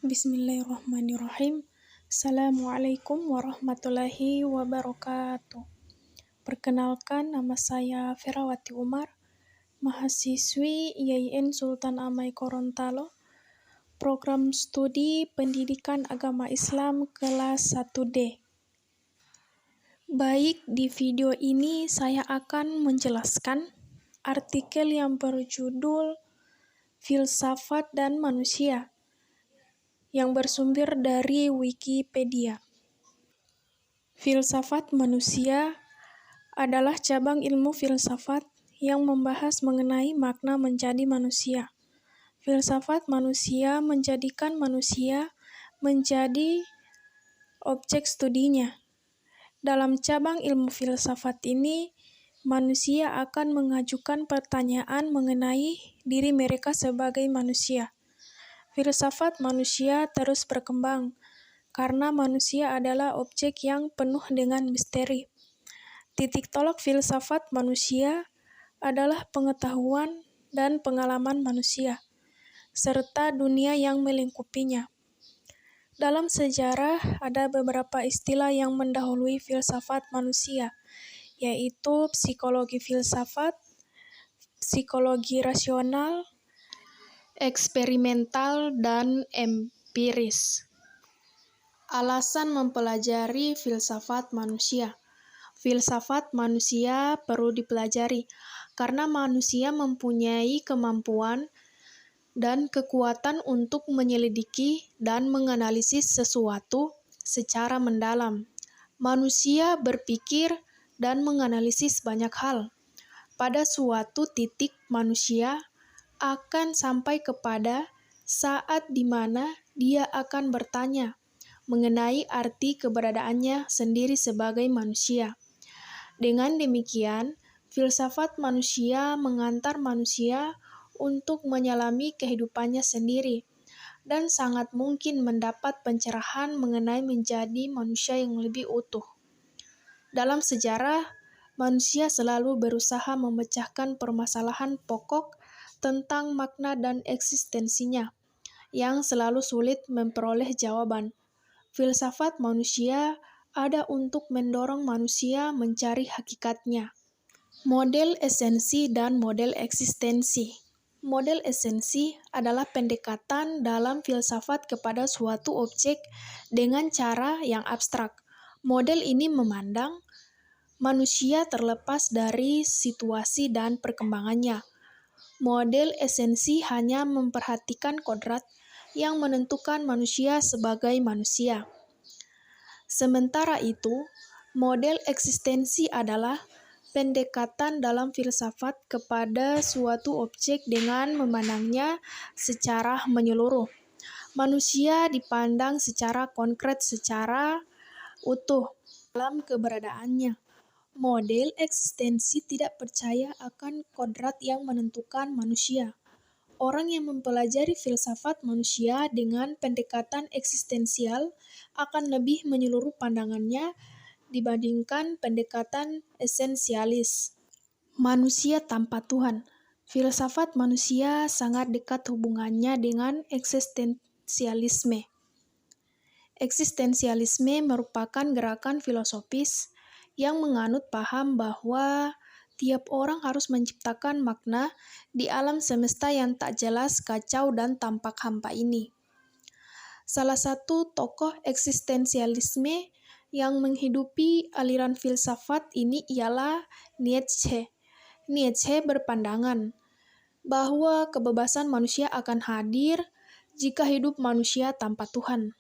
Bismillahirrahmanirrahim. Assalamualaikum warahmatullahi wabarakatuh. Perkenalkan, nama saya Ferawati Umar, mahasiswi IAIN Sultan Amai Gorontalo, program studi Pendidikan Agama Islam kelas 1D. Baik, di video ini saya akan menjelaskan artikel yang berjudul Filsafat dan Manusia yang bersumber dari Wikipedia. Filsafat manusia adalah cabang ilmu filsafat yang membahas mengenai makna menjadi manusia. Filsafat manusia menjadikan manusia menjadi objek studinya. Dalam cabang ilmu filsafat ini, manusia akan mengajukan pertanyaan mengenai diri mereka sebagai manusia. Filsafat manusia terus berkembang, karena manusia adalah objek yang penuh dengan misteri. Titik tolak filsafat manusia adalah pengetahuan dan pengalaman manusia, serta dunia yang melingkupinya. Dalam sejarah, ada beberapa istilah yang mendahului filsafat manusia, yaitu psikologi filsafat, psikologi rasional, eksperimental, dan empiris. Alasan mempelajari filsafat manusia. Filsafat manusia perlu dipelajari karena manusia mempunyai kemampuan dan kekuatan untuk menyelidiki dan menganalisis sesuatu secara mendalam. Manusia berpikir dan menganalisis banyak hal. Pada suatu titik manusia akan sampai kepada saat di mana dia akan bertanya mengenai arti keberadaannya sendiri sebagai manusia. Dengan demikian, filsafat manusia mengantar manusia untuk menyelami kehidupannya sendiri dan sangat mungkin mendapat pencerahan mengenai menjadi manusia yang lebih utuh. Dalam sejarah, manusia selalu berusaha memecahkan permasalahan pokok tentang makna dan eksistensinya, yang selalu sulit memperoleh jawaban. Filsafat manusia ada untuk mendorong manusia mencari hakikatnya. Model esensi dan model eksistensi. Model esensi adalah pendekatan dalam filsafat kepada suatu objek dengan cara yang abstrak. Model ini memandang manusia terlepas dari situasi dan perkembangannya. Model esensi hanya memperhatikan kodrat yang menentukan manusia sebagai manusia. Sementara itu, model eksistensi adalah pendekatan dalam filsafat kepada suatu objek dengan memandangnya secara menyeluruh. Manusia dipandang secara konkret, secara utuh dalam keberadaannya. Model eksistensi tidak percaya akan kodrat yang menentukan manusia. Orang yang mempelajari filsafat manusia dengan pendekatan eksistensial akan lebih menyeluruh pandangannya dibandingkan pendekatan esensialis. Manusia tanpa Tuhan. Filsafat manusia sangat dekat hubungannya dengan eksistensialisme. Eksistensialisme merupakan gerakan filosofis yang menganut paham bahwa tiap orang harus menciptakan makna di alam semesta yang tak jelas, kacau, dan tampak hampa ini. Salah satu tokoh eksistensialisme yang menghidupi aliran filsafat ini ialah Nietzsche. Nietzsche berpandangan bahwa kebebasan manusia akan hadir jika hidup manusia tanpa Tuhan.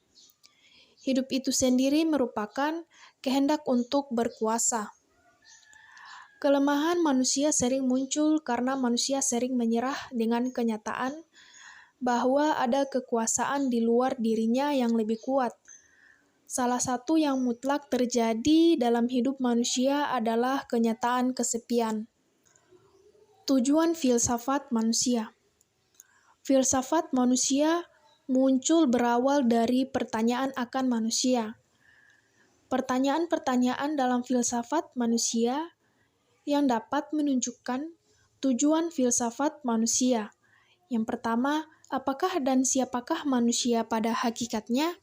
Hidup itu sendiri merupakan kehendak untuk berkuasa. Kelemahan manusia sering muncul karena manusia sering menyerah dengan kenyataan bahwa ada kekuasaan di luar dirinya yang lebih kuat. Salah satu yang mutlak terjadi dalam hidup manusia adalah kenyataan kesepian. Tujuan filsafat manusia. Filsafat manusia muncul berawal dari pertanyaan akan manusia. Pertanyaan-pertanyaan dalam filsafat manusia yang dapat menunjukkan tujuan filsafat manusia. Yang pertama, Apakah dan siapakah manusia pada hakikatnya?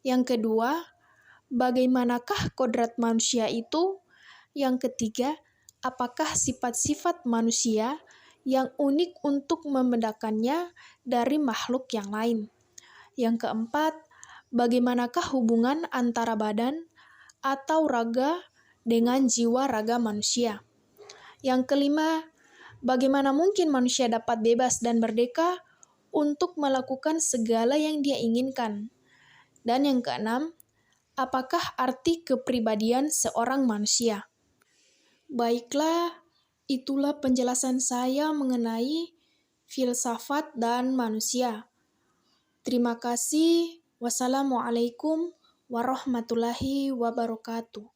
Yang kedua, bagaimanakah kodrat manusia itu? Yang ketiga, apakah sifat-sifat manusia yang unik untuk membedakannya dari makhluk yang lain? Yang keempat, bagaimanakah hubungan antara badan atau raga dengan jiwa raga manusia? Yang kelima, bagaimana mungkin manusia dapat bebas dan merdeka untuk melakukan segala yang dia inginkan? Dan yang keenam, apakah arti kepribadian seorang manusia? Baiklah, itulah penjelasan saya mengenai filsafat dan manusia. Terima kasih. Wassalamualaikum warahmatullahi wabarakatuh.